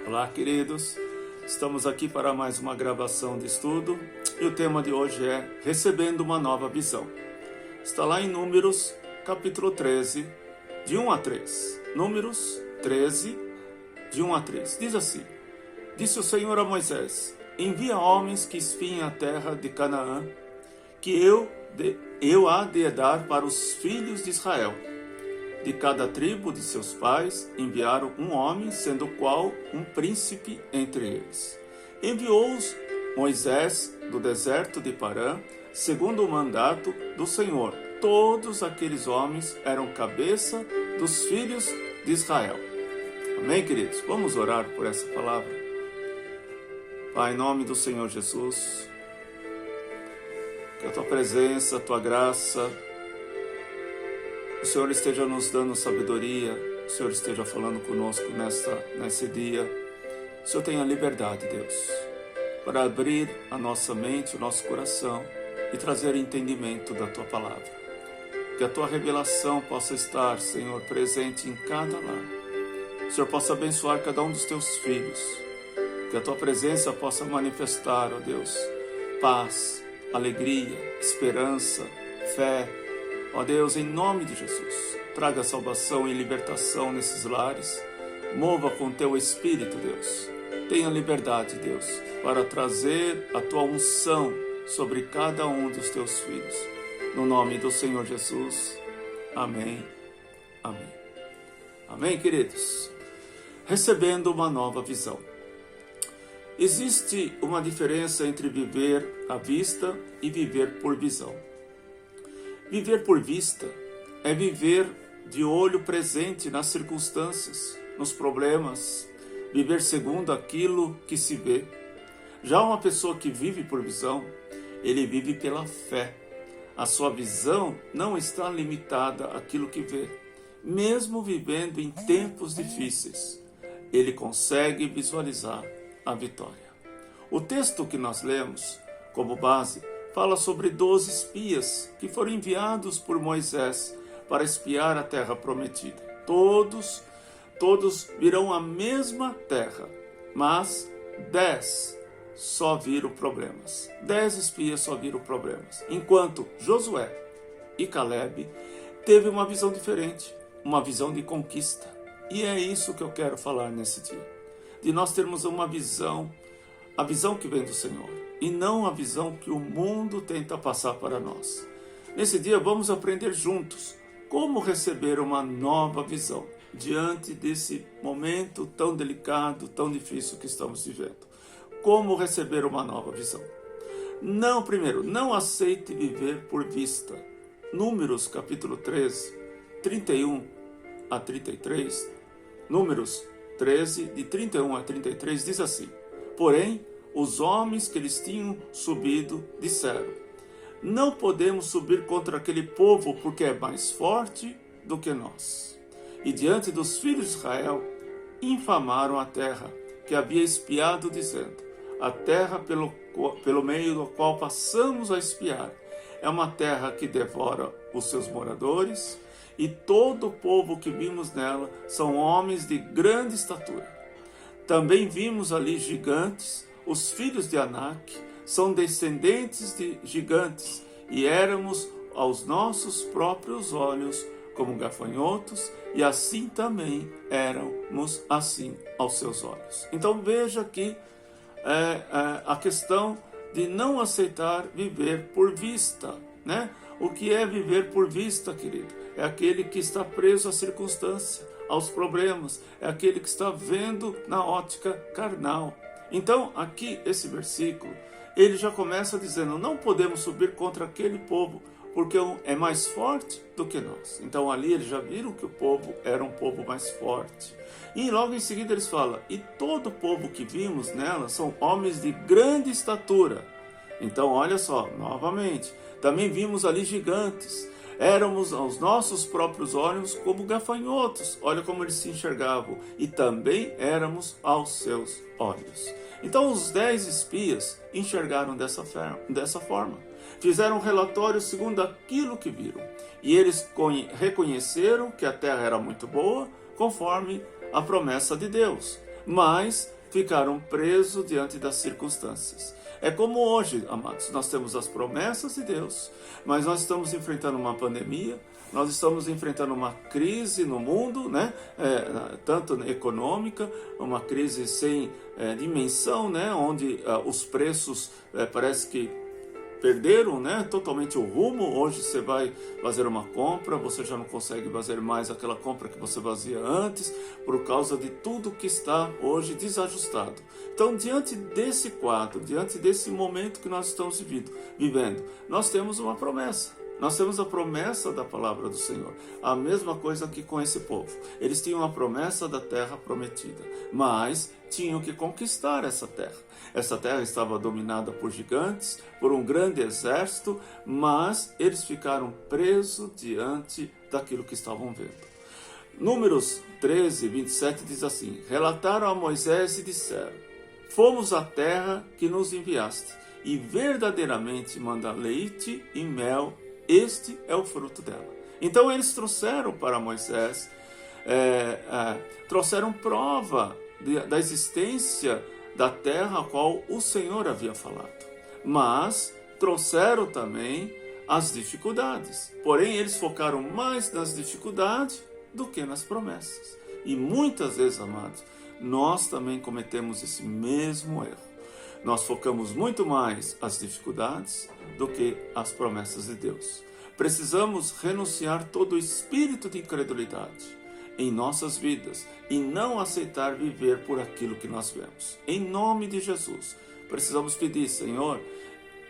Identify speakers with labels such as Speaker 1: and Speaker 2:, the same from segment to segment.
Speaker 1: Olá, queridos. Estamos aqui para mais uma gravação de estudo e o tema de hoje é Recebendo uma Nova Visão. Está lá em Números, capítulo 13, de 1 a 3. Números 13, de 1 a 3. Diz assim: Disse o Senhor a Moisés: Envia homens que espiem a terra de Canaã, que eu há de dar para os filhos de Israel. De cada tribo de seus pais enviaram um homem, sendo o qual um príncipe entre eles. Enviou-os Moisés do deserto de Parã, segundo o mandato do Senhor. Todos aqueles homens eram cabeça dos filhos de Israel. Amém, queridos? Vamos orar por essa palavra. Pai, em nome do Senhor Jesus, que a Tua presença, a Tua graça, o Senhor esteja nos dando sabedoria, o Senhor esteja falando conosco nesse dia. O Senhor tenha liberdade, Deus, para abrir a nossa mente, o nosso coração e trazer entendimento da Tua palavra. Que a Tua revelação possa estar, Senhor, presente em cada lar. O Senhor possa abençoar cada um dos Teus filhos. Que a Tua presença possa manifestar, ó Deus, paz, alegria, esperança, fé. Ó Deus, em nome de Jesus, traga salvação e libertação nesses lares. Mova com Teu Espírito, Deus. Tenha liberdade, Deus, para trazer a Tua unção sobre cada um dos Teus filhos. No nome do Senhor Jesus. Amém. Amém. Amém, queridos? Recebendo uma nova visão. Existe uma diferença entre viver à vista e viver por visão. Viver por vista é viver de olho presente nas circunstâncias, nos problemas, viver segundo aquilo que se vê. Já uma pessoa que vive por visão, ele vive pela fé. A sua visão não está limitada àquilo que vê. Mesmo vivendo em tempos difíceis, ele consegue visualizar a vitória. O texto que nós lemos como base fala sobre 12 espias que foram enviados por Moisés para espiar a terra prometida. Todos virão à mesma terra, mas 10 só viram problemas. 10 espias só viram problemas. Enquanto Josué e Caleb teve uma visão diferente, uma visão de conquista. E é isso que eu quero falar nesse dia. De nós termos uma visão, a visão que vem do Senhor, e não a visão que o mundo tenta passar para nós. Nesse dia vamos aprender juntos como receber uma nova visão diante desse momento tão delicado, tão difícil que estamos vivendo. Como receber uma nova visão? Primeiro, não aceite viver por vista. Números capítulo 13, 31 a 33, Números 13, de 31 a 33, diz assim: Porém, os homens que eles tinham subido disseram: Não podemos subir contra aquele povo, porque é mais forte do que nós. E diante dos filhos de Israel, infamaram a terra que havia espiado, dizendo: A terra pelo meio do qual passamos a espiar é uma terra que devora os seus moradores, e todo o povo que vimos nela são homens de grande estatura. Também vimos ali gigantes. Os filhos de Anak são descendentes de gigantes, e éramos aos nossos próprios olhos como gafanhotos, e assim também éramos assim aos seus olhos. Então veja aqui a questão de não aceitar viver por vista, né? O que é viver por vista, querido? É aquele que está preso à circunstância, aos problemas, é aquele que está vendo na ótica carnal. Então, aqui, esse versículo, ele já começa dizendo: não podemos subir contra aquele povo, porque é mais forte do que nós. Então, ali eles já viram que o povo era um povo mais forte. E logo em seguida eles falam: e todo o povo que vimos nela são homens de grande estatura. Então, olha só, novamente, também vimos ali gigantes. Éramos aos nossos próprios olhos como gafanhotos. Olha como eles se enxergavam. E também éramos aos seus olhos. Então os 10 espias enxergaram dessa forma. Fizeram um relatório segundo aquilo que viram. E eles reconheceram que a terra era muito boa, conforme a promessa de Deus. mas ficaram presos diante das circunstâncias. É como hoje, amados, nós temos as promessas de Deus, mas nós estamos enfrentando uma pandemia, nós estamos enfrentando uma crise no mundo, né? Tanto econômica, uma crise sem dimensão, né? Onde os preços parece que perderam, né, totalmente o rumo. Hoje você vai fazer uma compra, você já não consegue fazer mais aquela compra que você fazia antes, por causa de tudo que está hoje desajustado. Então, diante desse quadro, diante desse momento que nós estamos vivendo, nós temos uma promessa. Nós temos a promessa da palavra do Senhor. A mesma coisa que com esse povo. Eles tinham a promessa da terra prometida, mas tinham que conquistar essa terra. Essa terra estava dominada por gigantes, por um grande exército, mas eles ficaram presos diante daquilo que estavam vendo. Números 13, 27 diz assim: relataram a Moisés e disseram: fomos à terra que nos enviaste, e verdadeiramente manda leite e mel. Este é o fruto dela. Então eles trouxeram para Moisés, trouxeram prova da existência da terra a qual o Senhor havia falado. Mas trouxeram também as dificuldades. Porém, eles focaram mais nas dificuldades do que nas promessas. E muitas vezes, amados, nós também cometemos esse mesmo erro. Nós focamos muito mais as dificuldades do que as promessas de Deus. Precisamos renunciar todo o espírito de incredulidade em nossas vidas e não aceitar viver por aquilo que nós vemos. Em nome de Jesus, precisamos pedir: Senhor,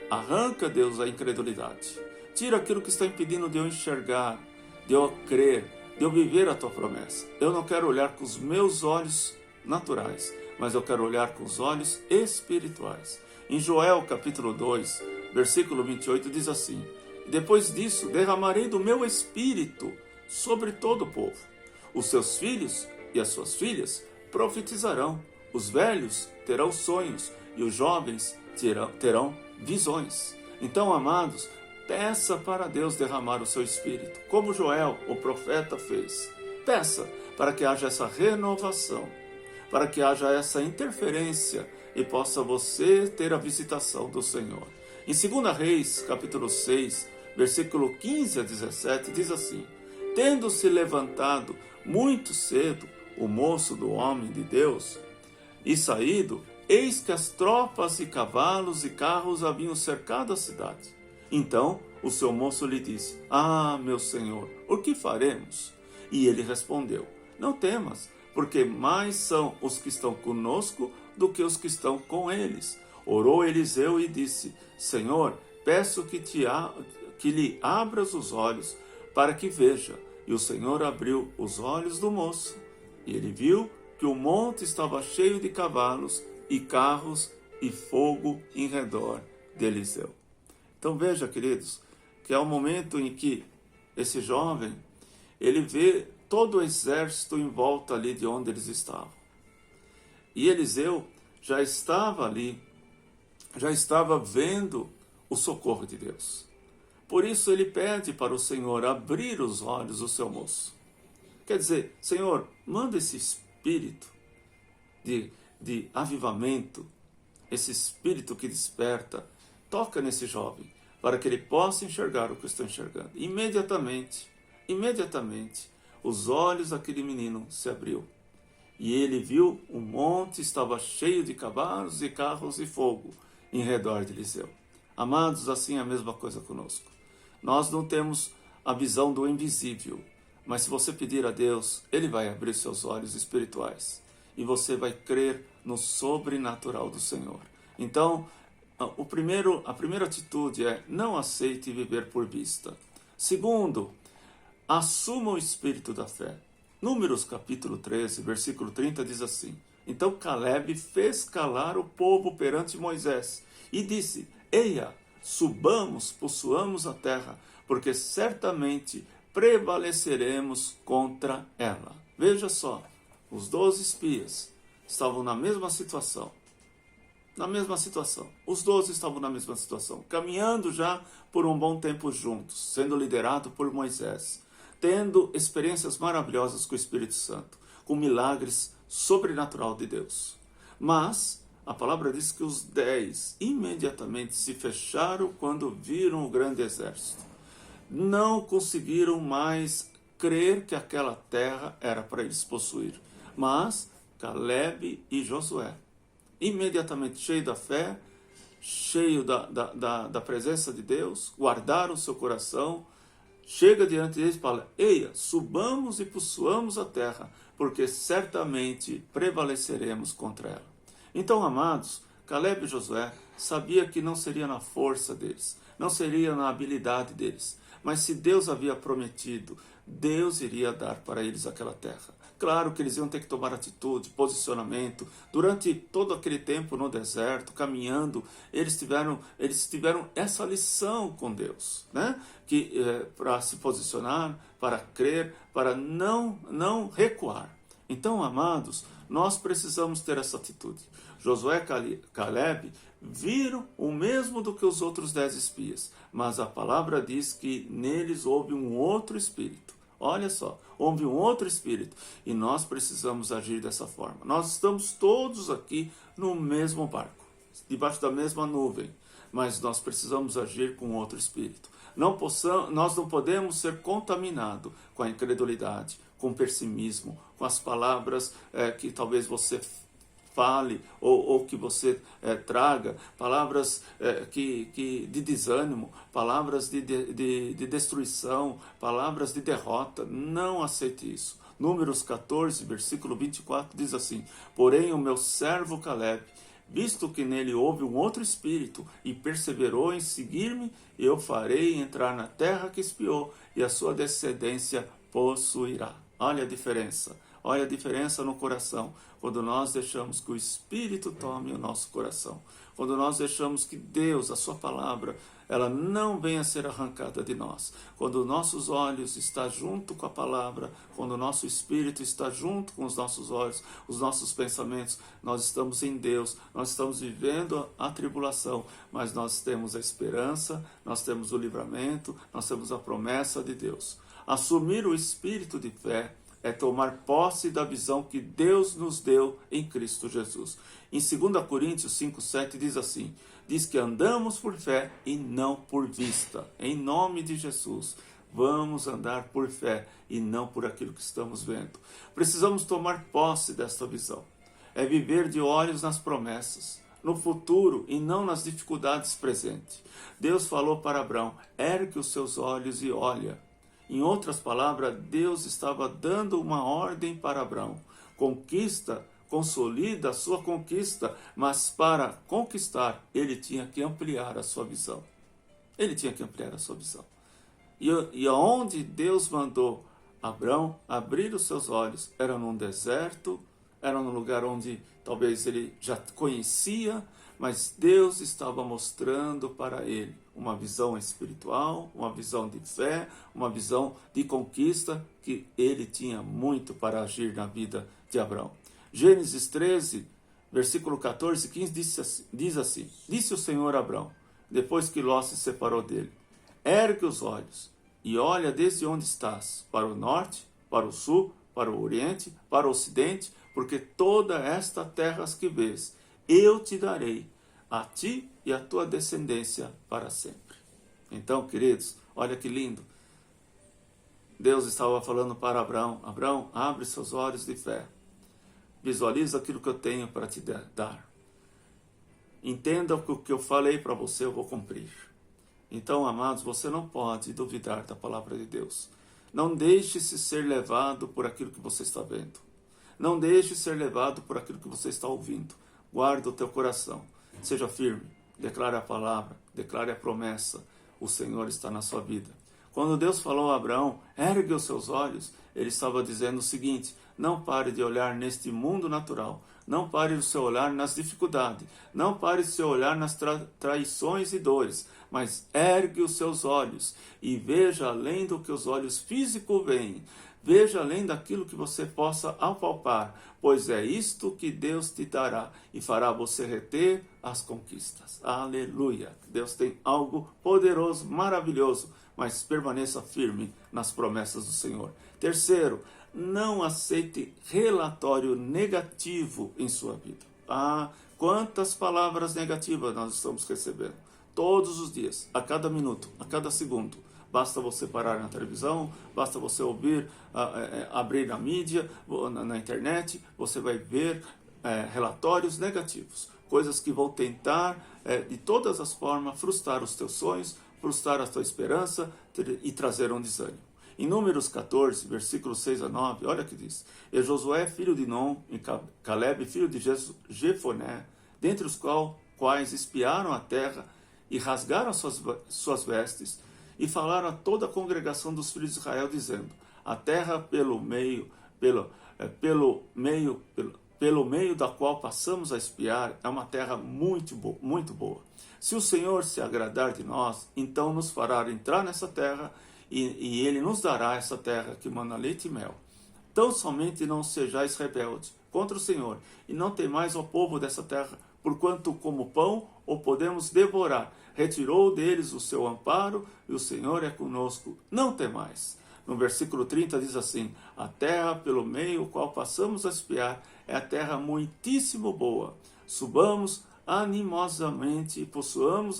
Speaker 1: arranca, Deus, a incredulidade. Tira aquilo que está impedindo de eu enxergar, de eu crer, de eu viver a Tua promessa. Eu não quero olhar com os meus olhos naturais, mas eu quero olhar com os olhos espirituais. Em Joel capítulo 2, versículo 28 diz assim: depois disso derramarei do meu espírito sobre todo o povo. Os seus filhos e as suas filhas profetizarão, os velhos terão sonhos e os jovens terão visões. Então, amados, peça para Deus derramar o seu espírito, como Joel, o profeta, fez. Peça para que haja essa renovação, para que haja essa interferência e possa você ter a visitação do Senhor. Em 2 Reis, capítulo 6, versículo 15 a 17, diz assim: tendo-se levantado muito cedo o moço do homem de Deus e saído, eis que as tropas e cavalos e carros haviam cercado a cidade. Então o seu moço lhe disse: ah, meu senhor, o que faremos? E ele respondeu: não temas, porque mais são os que estão conosco do que os que estão com eles. Orou Eliseu e disse: Senhor, peço que lhe abras os olhos para que veja. E o Senhor abriu os olhos do moço, e ele viu que o monte estava cheio de cavalos e carros e fogo em redor de Eliseu. Então veja, queridos, que é o momento em que esse jovem, ele vê todo o exército em volta ali de onde eles estavam. E Eliseu já estava ali, já estava vendo o socorro de Deus. Por isso ele pede para o Senhor abrir os olhos do seu moço. Quer dizer, Senhor, manda esse espírito de avivamento, esse espírito que desperta, toca nesse jovem, para que ele possa enxergar o que eu estou enxergando. Imediatamente, os olhos daquele menino se abriu. E ele viu o monte estava cheio de cavalos e carros e fogo em redor de Eliseu. Amados, assim é a mesma coisa conosco. Nós não temos a visão do invisível, mas se você pedir a Deus, Ele vai abrir seus olhos espirituais e você vai crer no sobrenatural do Senhor. Então, a primeira atitude é: não aceite viver por vista. Segundo, assuma o espírito da fé. Números capítulo 13, versículo 30 diz assim: então Caleb fez calar o povo perante Moisés e disse: eia, subamos, possuamos a terra, porque certamente prevaleceremos contra ela. Veja só, os 12 espias estavam na mesma situação. Os 12 estavam na mesma situação, caminhando já por um bom tempo juntos, sendo liderado por Moisés, tendo experiências maravilhosas com o Espírito Santo, com milagres sobrenatural de Deus. Mas a palavra diz que os 10 imediatamente se fecharam quando viram o grande exército. Não conseguiram mais crer que aquela terra era para eles possuir. Mas Caleb e Josué, imediatamente cheio da fé, cheio da presença de Deus, guardaram o seu coração, chega diante deles e fala: eia, subamos e possuamos a terra, porque certamente prevaleceremos contra ela. Então, amados, Caleb e Josué sabia que não seria na força deles, não seria na habilidade deles, mas se Deus havia prometido, Deus iria dar para eles aquela terra. Claro que eles iam ter que tomar atitude, posicionamento. Durante todo aquele tempo no deserto, caminhando, eles tiveram essa lição com Deus, né? Que para se posicionar, para crer, para não recuar. Então, amados, nós precisamos ter essa atitude. Josué e Caleb viram o mesmo do que os outros 10 espias, mas a palavra diz que neles houve um outro espírito. Olha só, houve um outro espírito e nós precisamos agir dessa forma. Nós estamos todos aqui no mesmo barco, debaixo da mesma nuvem, mas nós precisamos agir com outro espírito. Nós não podemos ser contaminados com a incredulidade, com o pessimismo, com as palavras que talvez você fale ou que você traga, palavras de desânimo, palavras de destruição, palavras de derrota. Não aceite isso. Números 14, versículo 24 diz assim: porém o meu servo Caleb, visto que nele houve um outro espírito e perseverou em seguir-me, eu farei entrar na terra que espiou e a sua descendência possuirá. Olha a diferença. Olha a diferença no coração, quando nós deixamos que o Espírito tome o nosso coração. Quando nós deixamos que Deus, a sua palavra, ela não venha a ser arrancada de nós. Quando nossos olhos estão junto com a palavra, quando o nosso Espírito está junto com os nossos olhos, os nossos pensamentos, nós estamos em Deus, nós estamos vivendo a tribulação, mas nós temos a esperança, nós temos o livramento, nós temos a promessa de Deus. Assumir o espírito de fé é tomar posse da visão que Deus nos deu em Cristo Jesus. Em 2 Coríntios 5,7 diz assim: diz que andamos por fé e não por vista. Em nome de Jesus, vamos andar por fé e não por aquilo que estamos vendo. Precisamos tomar posse desta visão. É viver de olhos nas promessas, no futuro e não nas dificuldades presentes. Deus falou para Abraão: ergue os seus olhos e olha. Em outras palavras, Deus estava dando uma ordem para Abraão: conquista, consolida a sua conquista, mas para conquistar, ele tinha que ampliar a sua visão. Ele tinha que ampliar a sua visão. E aonde Deus mandou Abraão abrir os seus olhos, era num deserto, era num lugar onde talvez ele já conhecia, mas Deus estava mostrando para ele uma visão espiritual, uma visão de fé, uma visão de conquista, que ele tinha muito para agir na vida de Abraão. Gênesis 13, versículo 14 e 15 diz assim: disse o Senhor a Abraão, depois que Ló se separou dele: ergue os olhos e olha desde onde estás, para o norte, para o sul, para o oriente, para o ocidente, porque toda esta terra que vês, eu te darei, a ti e a tua descendência para sempre. Então, queridos, olha que lindo. Deus estava falando para Abraão: Abraão, abre seus olhos de fé. Visualiza aquilo que eu tenho para te dar. Entenda que o que eu falei para você eu vou cumprir. Então, amados, você não pode duvidar da palavra de Deus. Não deixe-se ser levado por aquilo que você está vendo. Não deixe ser levado por aquilo que você está ouvindo. Guarda o teu coração. Seja firme. Declare a palavra. Declare a promessa. O Senhor está na sua vida. Quando Deus falou a Abraão: ergue os seus olhos, ele estava dizendo o seguinte: não pare de olhar neste mundo natural. Não pare o seu olhar nas dificuldades. Não pare o seu olhar nas traições e dores. Mas ergue os seus olhos e veja além do que os olhos físicos veem. Veja além daquilo que você possa apalpar, pois é isto que Deus te dará e fará você reter as conquistas. Aleluia! Deus tem algo poderoso, maravilhoso, mas permaneça firme nas promessas do Senhor. Terceiro, Não aceite relatório negativo em sua vida. Quantas palavras negativas nós estamos recebendo todos os dias, a cada minuto, a cada segundo. Basta você parar na televisão, basta você ouvir, abrir na mídia, na internet, você vai ver relatórios negativos, coisas que vão tentar, de todas as formas, frustrar os teus sonhos, frustrar a tua esperança e trazer um desânimo. Em Números 14, versículos 6 a 9, olha o que diz: E Josué, filho de Nun, e Caleb, filho de Jefoné, dentre os quais espiaram a terra e rasgaram suas vestes, e falaram a toda a congregação dos filhos de Israel, dizendo: A terra pelo meio da qual passamos a espiar é uma terra muito boa. Se o Senhor se agradar de nós, então nos fará entrar nessa terra, e Ele nos dará essa terra que mana leite e mel. Tão somente não sejais rebeldes contra o Senhor, e não temais ao povo dessa terra, porquanto como pão o podemos devorar. Retirou deles o seu amparo, e o Senhor é conosco, não temais. No versículo 30 diz assim: A terra pelo meio qual passamos a espiar é a terra muitíssimo boa. Subamos animosamente e possuamos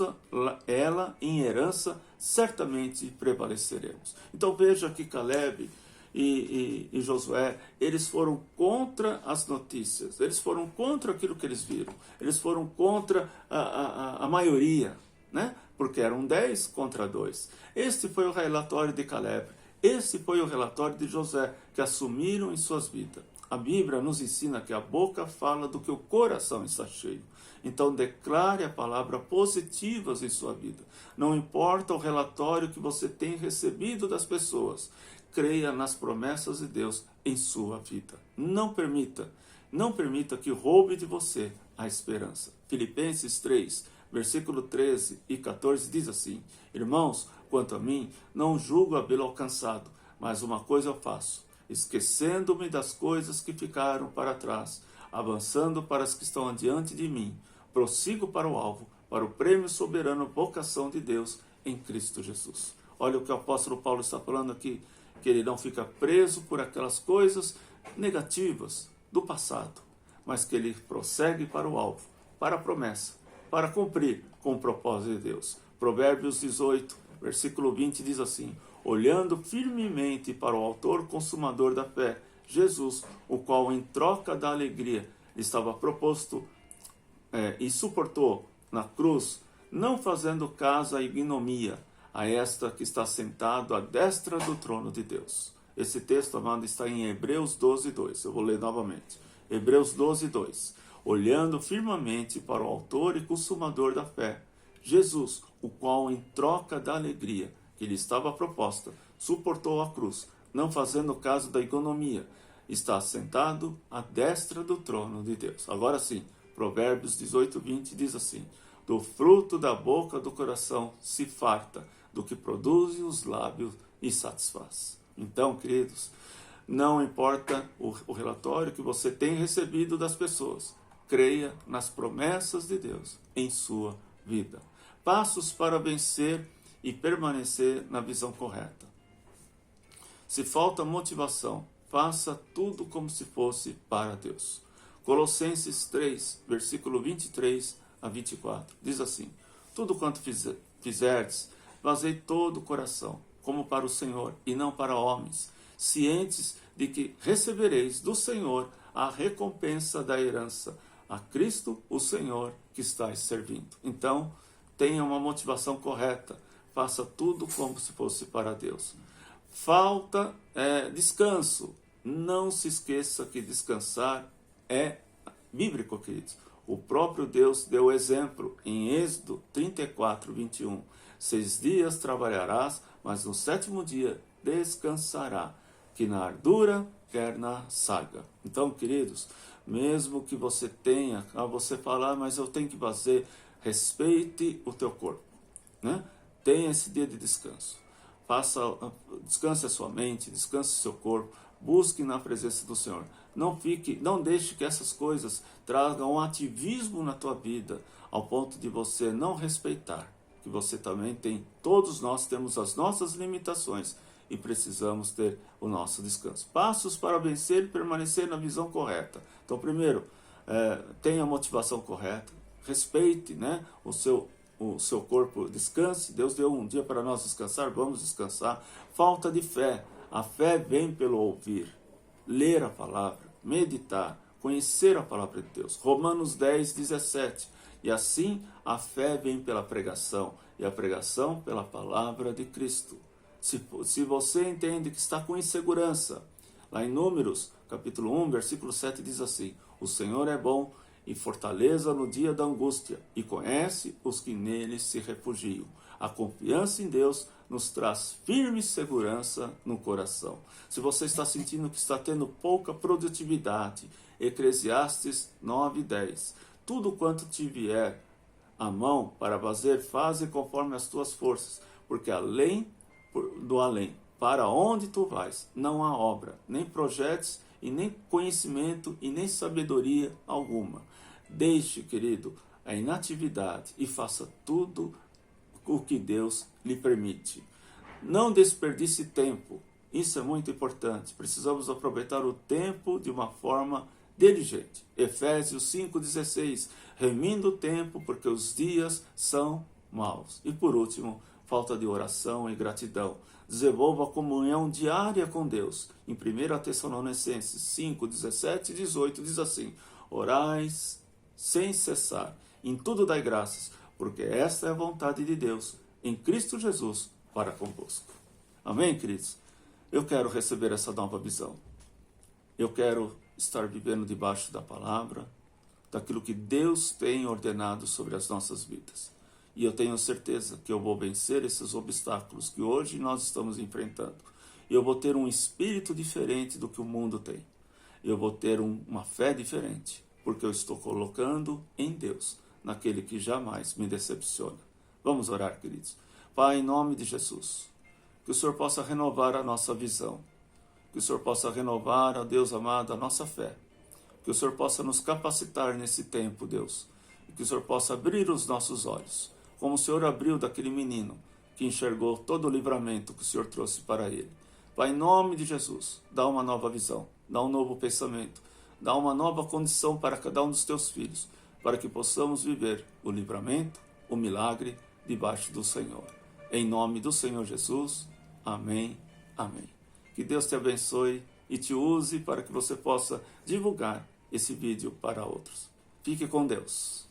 Speaker 1: ela em herança, certamente prevaleceremos. Então veja que Caleb e Josué, eles foram contra as notícias, eles foram contra aquilo que eles viram, eles foram contra a maioria, né? Porque eram 10 contra 2. Este foi o relatório de Caleb, esse foi o relatório de Josué, que assumiram em suas vidas. A Bíblia nos ensina que a boca fala do que o coração está cheio. Então declare a palavra positivas em sua vida. Não importa o relatório que você tem recebido das pessoas, creia nas promessas de Deus em sua vida. Não permita que roube de você a esperança. Filipenses 3, versículo 13 e 14 diz assim: Irmãos, quanto a mim, não julgo havê-lo alcançado, mas uma coisa eu faço, esquecendo-me das coisas que ficaram para trás, avançando para as que estão adiante de mim, prossigo para o alvo, para o prêmio soberano, vocação de Deus em Cristo Jesus. Olha o que o apóstolo Paulo está falando aqui, que ele não fica preso por aquelas coisas negativas do passado, mas que ele prossegue para o alvo, para a promessa, para cumprir com o propósito de Deus. Provérbios 18, versículo 20 diz assim: Olhando firmemente para o autor consumador da fé, Jesus, o qual em troca da alegria lhe estava proposto e suportou na cruz, não fazendo caso à ignomia, a esta que está sentado à destra do trono de Deus. Esse texto, amado, está em Hebreus 12, 2. Eu vou ler novamente. Hebreus 12, 2. Olhando firmemente para o autor e consumador da fé, Jesus, o qual em troca da alegria que lhe estava proposta, suportou a cruz, não fazendo caso da ignomia, está sentado à destra do trono de Deus. Agora sim, Provérbios 18, 20 diz assim: Do fruto da boca do coração se farta, do que produz os lábios e satisfaz. Então, queridos, não importa o relatório que você tem recebido das pessoas, creia nas promessas de Deus em sua vida. Passos para vencer e permanecer na visão correta. Se falta motivação, faça tudo como se fosse para Deus. Colossenses 3, versículo 23 a 24, diz assim: Tudo quanto fizerdes, fazei todo o coração, como para o Senhor e não para homens, cientes de que recebereis do Senhor a recompensa da herança, a Cristo o Senhor que estáis servindo. Então, tenha uma motivação correta, faça tudo como se fosse para Deus. Falta descanso. Não se esqueça que descansar é bíblico, queridos. O próprio Deus deu exemplo em Êxodo 34, 21. 6 dias trabalharás, mas no 7º dia descansará, que na ardura, quer na saga. Então, queridos, mesmo que você tenha, você falar, mas eu tenho que fazer, respeite o teu corpo, né? Tenha esse dia de descanso. Descanse a sua mente, descanse o seu corpo, busque na presença do Senhor. Não deixe que essas coisas tragam um ativismo na tua vida, ao ponto de você não respeitar, que você também tem, todos nós temos as nossas limitações, e precisamos ter o nosso descanso. Passos para vencer e permanecer na visão correta. Então, primeiro, tenha a motivação correta, respeite, né, o seu corpo, descanse. Deus deu um dia para nós descansar, vamos descansar. Falta de fé. A fé vem pelo ouvir, ler a palavra, meditar, conhecer a palavra de Deus. Romanos 10, 17. E assim a fé vem pela pregação, e a pregação pela palavra de Cristo. Se você entende que está com insegurança, lá em Números, capítulo 1, versículo 7, diz assim: o Senhor é bom e fortaleza no dia da angústia, e conhece os que nele se refugiam. A confiança em Deus nos traz firme segurança no coração. Se você está sentindo que está tendo pouca produtividade, Eclesiastes 9:10. Tudo quanto te vier à mão para fazer, faze conforme as tuas forças, porque além do além, para onde tu vais, não há obra, nem projetos, e nem conhecimento, e nem sabedoria alguma. Deixe, querido, a inatividade e faça tudo o que Deus lhe permite. Não desperdice tempo. Isso é muito importante. Precisamos aproveitar o tempo de uma forma diligente. Efésios 5,16. Remindo o tempo, porque os dias são maus. E por último, falta de oração e gratidão. Desenvolva a comunhão diária com Deus. Em 1 Tessalonicenses 5, 17 e 18 diz assim: orais sem cessar, em tudo dai graças, porque esta é a vontade de Deus, em Cristo Jesus, para convosco. Amém, queridos? Eu quero receber essa nova visão. Eu quero estar vivendo debaixo da palavra, daquilo que Deus tem ordenado sobre as nossas vidas. E eu tenho certeza que eu vou vencer esses obstáculos que hoje nós estamos enfrentando. Eu vou ter um espírito diferente do que o mundo tem. Eu vou ter uma fé diferente, porque eu estou colocando em Deus, naquele que jamais me decepciona. Vamos orar, queridos. Pai, em nome de Jesus, que o Senhor possa renovar a nossa visão, que o Senhor possa renovar, ó Deus amado, a nossa fé, que o Senhor possa nos capacitar nesse tempo, Deus, e que o Senhor possa abrir os nossos olhos, como o Senhor abriu daquele menino que enxergou todo o livramento que o Senhor trouxe para ele. Pai, em nome de Jesus, dá uma nova visão, dá um novo pensamento, dá uma nova condição para cada um dos teus filhos, para que possamos viver o livramento, o milagre debaixo do Senhor. Em nome do Senhor Jesus, amém, amém. Que Deus te abençoe e te use para que você possa divulgar esse vídeo para outros. Fique com Deus.